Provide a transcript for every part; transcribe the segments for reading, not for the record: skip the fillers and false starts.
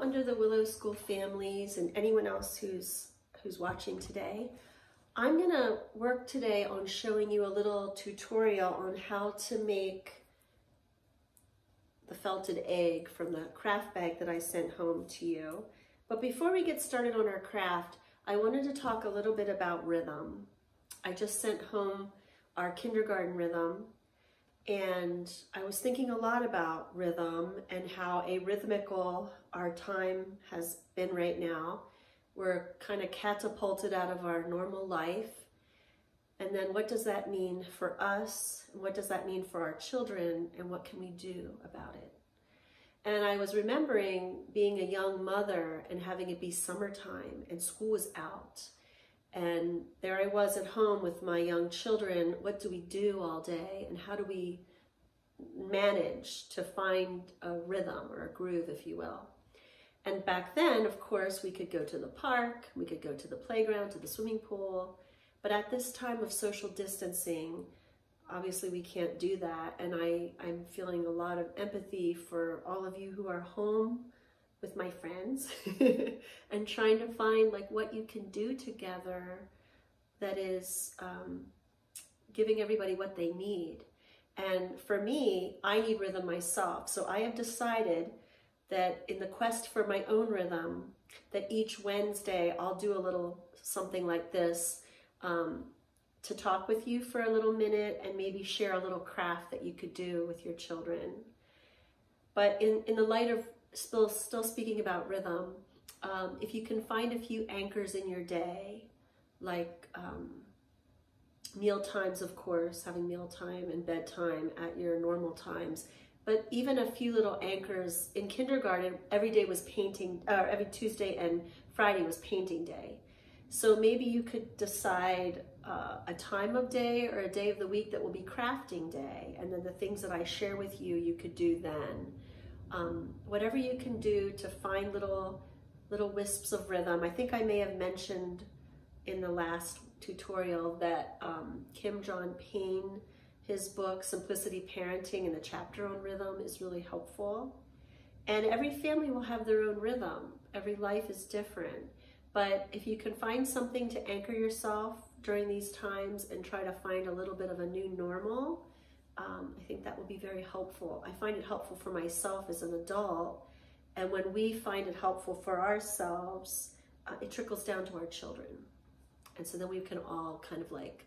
Under the Willow School families and anyone else who's watching today. I'm gonna work today on showing you a little tutorial on how to make the felted egg from the craft bag that I sent home to you. But before we get started on our craft, I wanted to talk a little bit about rhythm. I just sent home our kindergarten rhythm, and I was thinking a lot about rhythm and how arrhythmical our time has been right now. We're kind of catapulted out of our normal life. And then what does that mean for us? And what does that mean for our children? And what can we do about it? And I was remembering being a young mother and having it be summertime and school was out. And there I was at home with my young children. What do we do all day? And how do we manage to find a rhythm or a groove, if you will? And back then, of course, we could go to the park, we could go to the playground, to the swimming pool. But at this time of social distancing, obviously we can't do that. And I'm feeling a lot of empathy for all of you who are home with my friends and trying to find like what you can do together that is giving everybody what they need. And for me, I need rhythm myself. So I have decided that in the quest for my own rhythm, that each Wednesday I'll do a little something like this to talk with you for a little minute and maybe share a little craft that you could do with your children. But in the light of still speaking about rhythm, if you can find a few anchors in your day, like meal times, of course, having mealtime and bedtime at your normal times, but even a few little anchors. In kindergarten, every day was painting, or every Tuesday and Friday was painting day. So maybe you could decide a time of day or a day of the week that will be crafting day. And then the things that I share with you, you could do then. Whatever you can do to find little wisps of rhythm. I think I may have mentioned in the last tutorial that Kim John Payne, his book, Simplicity Parenting, and the chapter on rhythm is really helpful. And every family will have their own rhythm. Every life is different. But if you can find something to anchor yourself during these times and try to find a little bit of a new normal, I think that will be very helpful. I find it helpful for myself as an adult. And when we find it helpful for ourselves, it trickles down to our children. And so then we can all kind of like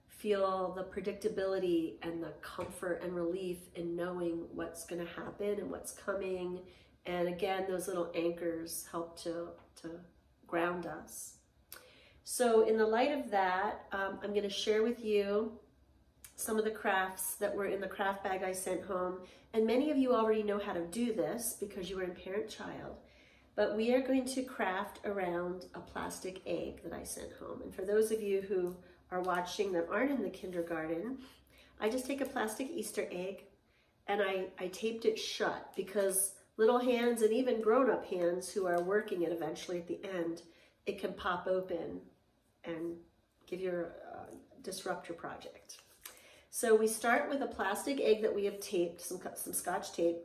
feel the predictability and the comfort and relief in knowing what's going to happen and what's coming. And again, those little anchors help to ground us. So in the light of that, I'm going to share with you some of the crafts that were in the craft bag I sent home. And many of you already know how to do this because you were in parent-child. But we are going to craft around a plastic egg that I sent home. And for those of you who are watching that aren't in the kindergarten, I just take a plastic Easter egg and I taped it shut because little hands and even grown-up hands who are working it eventually at the end, it can pop open and disrupt your project. So we start with a plastic egg that we have taped, some Scotch tape.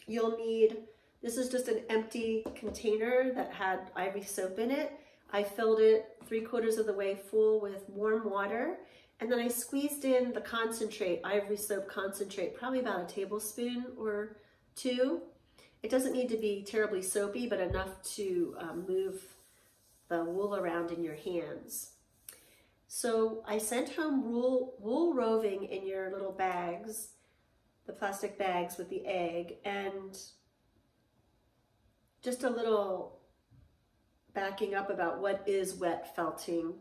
You'll need, this is just an empty container that had Ivory soap in it. I filled it 3/4 of the way full with warm water, and then I squeezed in the concentrate, Ivory soap concentrate, probably about a tablespoon or 2. It doesn't need to be terribly soapy, but enough to move the wool around in your hands. So I sent home wool roving in your little bags, the plastic bags with the egg, and just a little backing up about what is wet felting.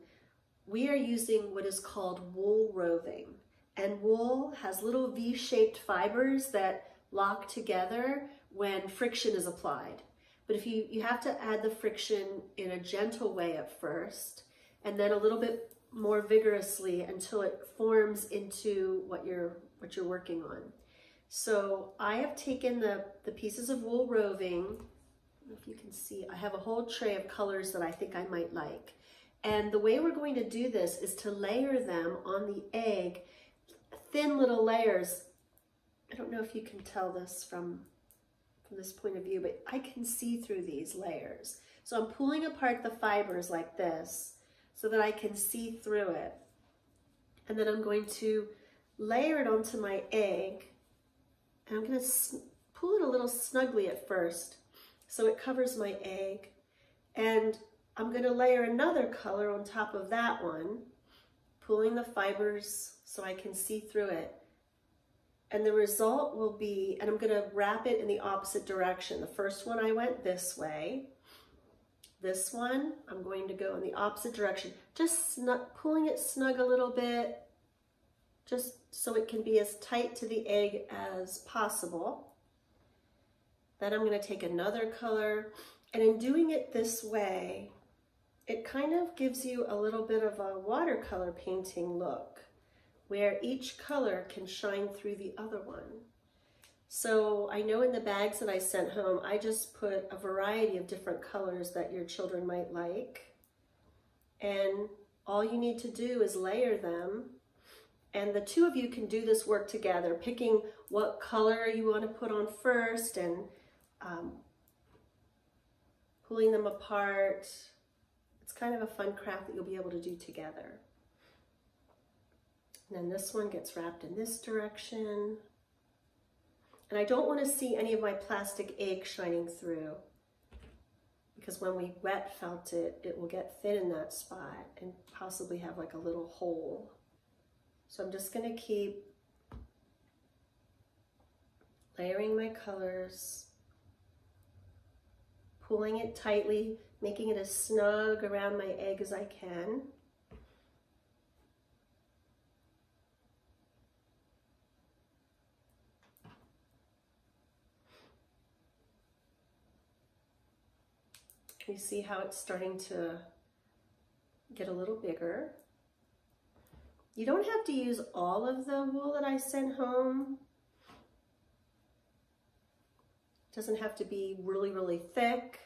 We are using what is called wool roving, and wool has little V-shaped fibers that lock together when friction is applied. But if you have to add the friction in a gentle way at first, and then a little bit more vigorously until it forms into what you're working on. So I have taken the pieces of wool roving. I don't know if you can see, I have a whole tray of colors that I think I might like. And the way we're going to do this is to layer them on the egg, thin little layers. I don't know if you can tell this from from this point of view, but I can see through these layers. So I'm pulling apart the fibers like this so that I can see through it. And then I'm going to layer it onto my egg. And I'm going to pull it a little snugly at first so it covers my egg. And I'm going to layer another color on top of that one, pulling the fibers so I can see through it. And the result will be, and I'm going to wrap it in the opposite direction. The first one I went this way. This one, I'm going to go in the opposite direction. Just pulling it snug a little bit, just so it can be as tight to the egg as possible. Then I'm going to take another color, and in doing it this way, it kind of gives you a little bit of a watercolor painting look, where each color can shine through the other one. So I know in the bags that I sent home, I just put a variety of different colors that your children might like. And all you need to do is layer them. And the two of you can do this work together, picking what color you want to put on first and pulling them apart. It's kind of a fun craft that you'll be able to do together. And then this one gets wrapped in this direction. And I don't want to see any of my plastic egg shining through, because when we wet felt it, it will get thin in that spot and possibly have like a little hole. So I'm just going to keep layering my colors, pulling it tightly, making it as snug around my egg as I can. You see how it's starting to get a little bigger. You don't have to use all of the wool that I sent home. It doesn't have to be really, really thick,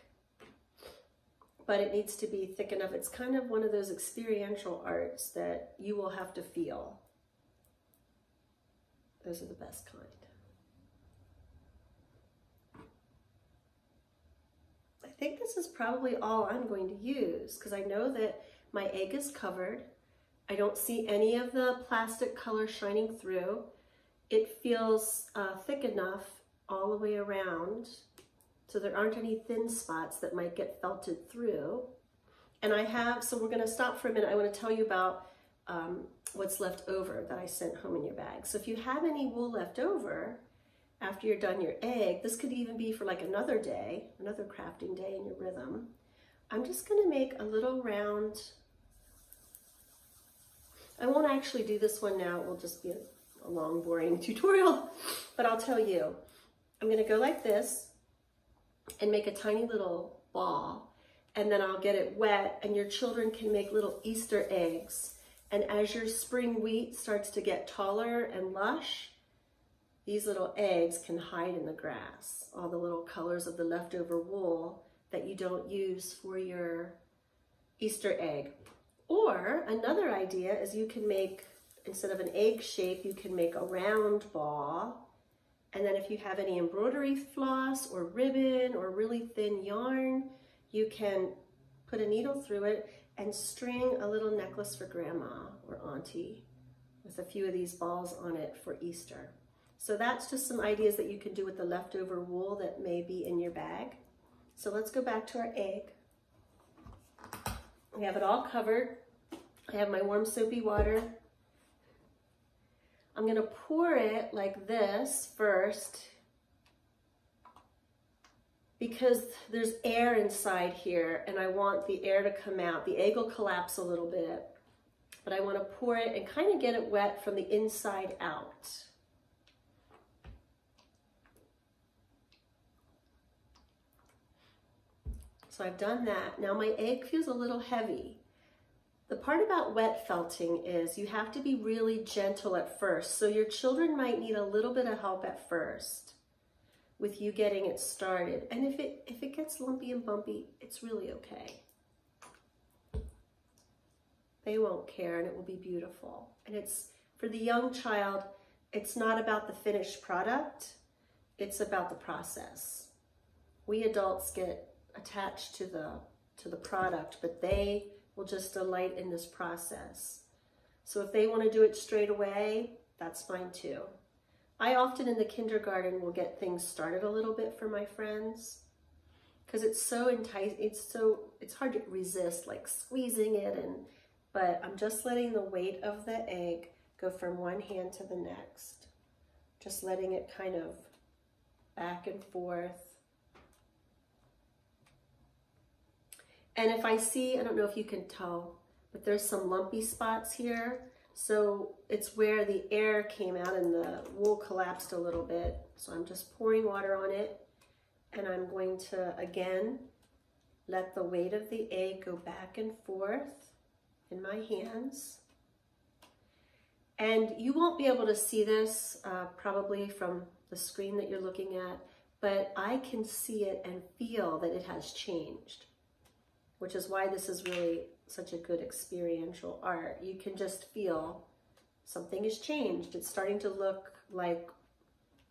but it needs to be thick enough. It's kind of one of those experiential arts that you will have to feel. Those are the best kind. I think this is probably all I'm going to use, because I know that my egg is covered. I don't see any of the plastic color shining through. It feels thick enough all the way around, so there aren't any thin spots that might get felted through. And so we're going to stop for a minute. I want to tell you about what's left over that I sent home in your bag. So if you have any wool left over, after you're done your egg, this could even be for like another day, another crafting day in your rhythm. I'm just going to make a little round. I won't actually do this one now. It will just be a long, boring tutorial, but I'll tell you. I'm going to go like this and make a tiny little ball, and then I'll get it wet, and your children can make little Easter eggs. And as your spring wheat starts to get taller and lush, these little eggs can hide in the grass, all the little colors of the leftover wool that you don't use for your Easter egg. Or another idea is you can make, instead of an egg shape, you can make a round ball. And then if you have any embroidery floss or ribbon or really thin yarn, you can put a needle through it and string a little necklace for grandma or auntie with a few of these balls on it for Easter. So that's just some ideas that you can do with the leftover wool that may be in your bag. So let's go back to our egg. We have it all covered. I have my warm soapy water. I'm going to pour it like this first, because there's air inside here and I want the air to come out. The egg will collapse a little bit, but I want to pour it and kind of get it wet from the inside out. So I've done that. Now my egg feels a little heavy. The part about wet felting is you have to be really gentle at first. So your children might need a little bit of help at first with you getting it started. And if it gets lumpy and bumpy, it's really okay. They won't care, and it will be beautiful. And it's, for the young child, it's not about the finished product. It's about the process. We adults get attached to the product, but they will just delight in this process. So if they want to do it straight away, that's fine too. I often in the kindergarten will get things started a little bit for my friends because it's so enticing. It's hard to resist, like squeezing it, but I'm just letting the weight of the egg go from one hand to the next. Just letting it kind of back and forth. And if I see, I don't know if you can tell, but there's some lumpy spots here. So it's where the air came out and the wool collapsed a little bit. So I'm just pouring water on it, and I'm going to, again, let the weight of the egg go back and forth in my hands. And you won't be able to see this probably from the screen that you're looking at, but I can see it and feel that it has changed, which is why this is really such a good experiential art. You can just feel something has changed. It's starting to look like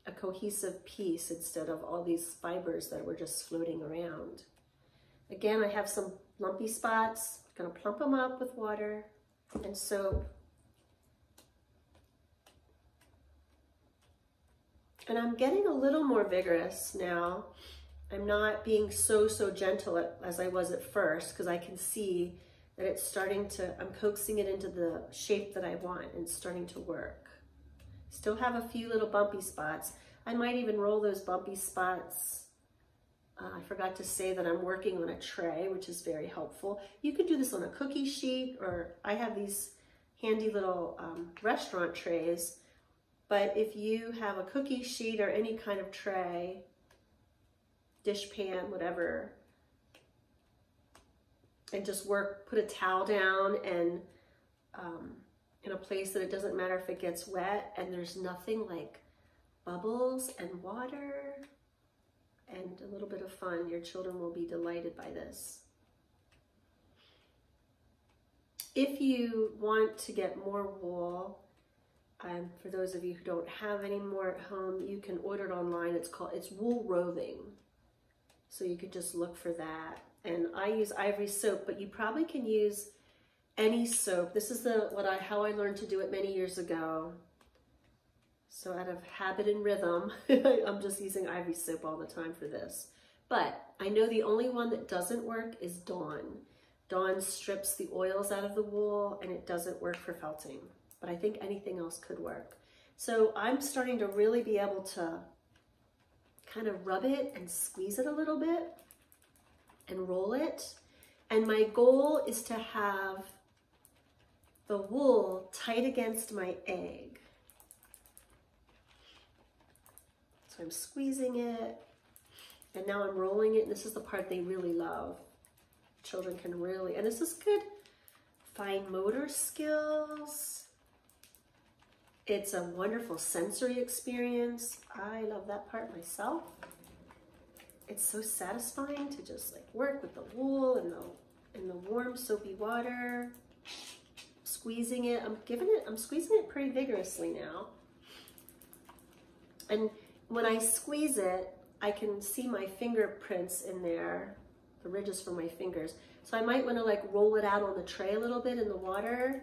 a cohesive piece instead of all these fibers that were just floating around. Again, I have some lumpy spots. I'm gonna plump them up with water and soap. And I'm getting a little more vigorous now. I'm not being so gentle as I was at first, because I can see that it's starting to, I'm coaxing it into the shape that I want and it's starting to work. Still have a few little bumpy spots. I might even roll those bumpy spots. I forgot to say that I'm working on a tray, which is very helpful. You could do this on a cookie sheet, or I have these handy little restaurant trays. But if you have a cookie sheet or any kind of tray, dish pan, whatever, and just work, put a towel down and in a place that it doesn't matter if it gets wet, and there's nothing like bubbles and water and a little bit of fun. Your children will be delighted by this. If you want to get more wool, for those of you who don't have any more at home, you can order it online. It's wool roving. So you could just look for that. And I use Ivory soap, but you probably can use any soap. This is how I learned to do it many years ago. So out of habit and rhythm, I'm just using Ivory soap all the time for this. But I know the only one that doesn't work is Dawn. Dawn strips the oils out of the wool, and it doesn't work for felting. But I think anything else could work. So I'm starting to really be able to kind of rub it and squeeze it a little bit and roll it. And my goal is to have the wool tight against my egg. So I'm squeezing it, and now I'm rolling it. And this is the part they really love. Children can really, and this is good fine motor skills. It's a wonderful sensory experience. I love that part myself. It's so satisfying to just like work with the wool and the warm soapy water, squeezing it. I'm squeezing it pretty vigorously now. And when I squeeze it, I can see my fingerprints in there, the ridges from my fingers. So I might want to like roll it out on the tray a little bit in the water,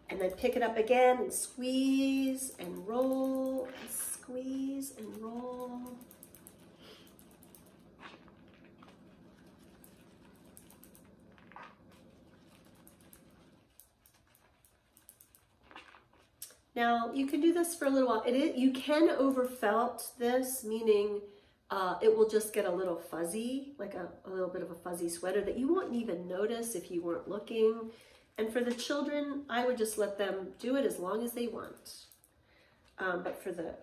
and then pick it up again and squeeze and roll and squeeze and roll. Now you can do this for a little while. You can overfelt this, meaning it will just get a little fuzzy, like a little bit of a fuzzy sweater that you won't even notice if you weren't looking. And for the children, I would just let them do it as long as they want. But for the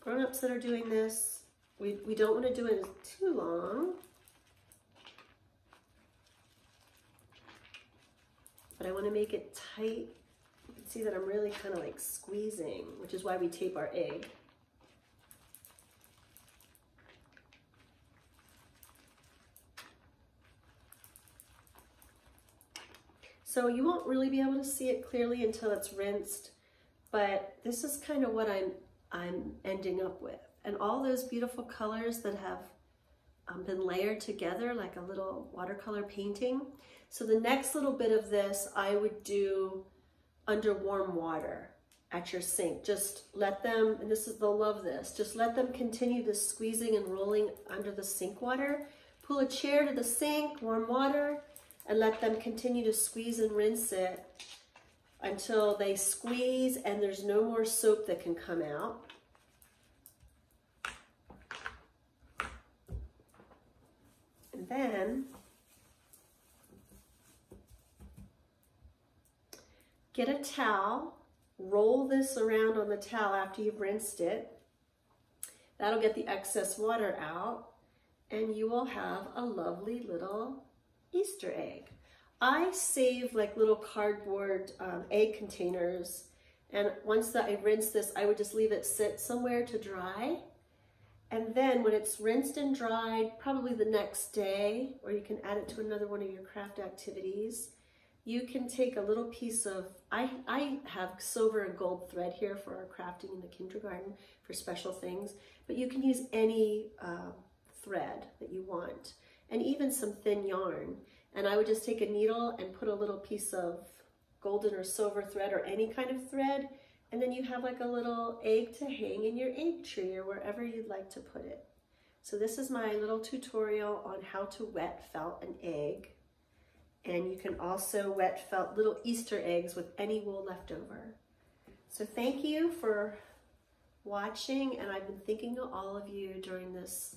grown-ups that are doing this, we don't want to do it too long. But I want to make it tight. You can see that I'm really kind of like squeezing, which is why we tape our egg. So you won't really be able to see it clearly until it's rinsed, but this is kind of what I'm ending up with. And all those beautiful colors that have been layered together like a little watercolor painting. So the next little bit of this I would do under warm water at your sink. Just let them, and they'll love this, just let them continue the squeezing and rolling under the sink water. Pull a chair to the sink, warm water, and let them continue to squeeze and rinse it until they squeeze and there's no more soap that can come out. And then get a towel, roll this around on the towel after you've rinsed it. That'll get the excess water out, and you will have a lovely little Easter egg. I save like little cardboard egg containers, and once that I rinse this, I would just leave it sit somewhere to dry. And then when it's rinsed and dried, probably the next day, or you can add it to another one of your craft activities, you can take a little piece of, I have silver and gold thread here for our crafting in the kindergarten for special things, but you can use any thread that you want, and even some thin yarn. And I would just take a needle and put a little piece of golden or silver thread or any kind of thread, and then you have like a little egg to hang in your egg tree or wherever you'd like to put it. So this is my little tutorial on how to wet felt an egg. And you can also wet felt little Easter eggs with any wool left over. So thank you for watching, and I've been thinking of all of you during this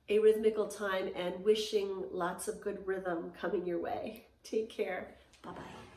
arrhythmical time and wishing lots of good rhythm coming your way. Take care. Bye-bye.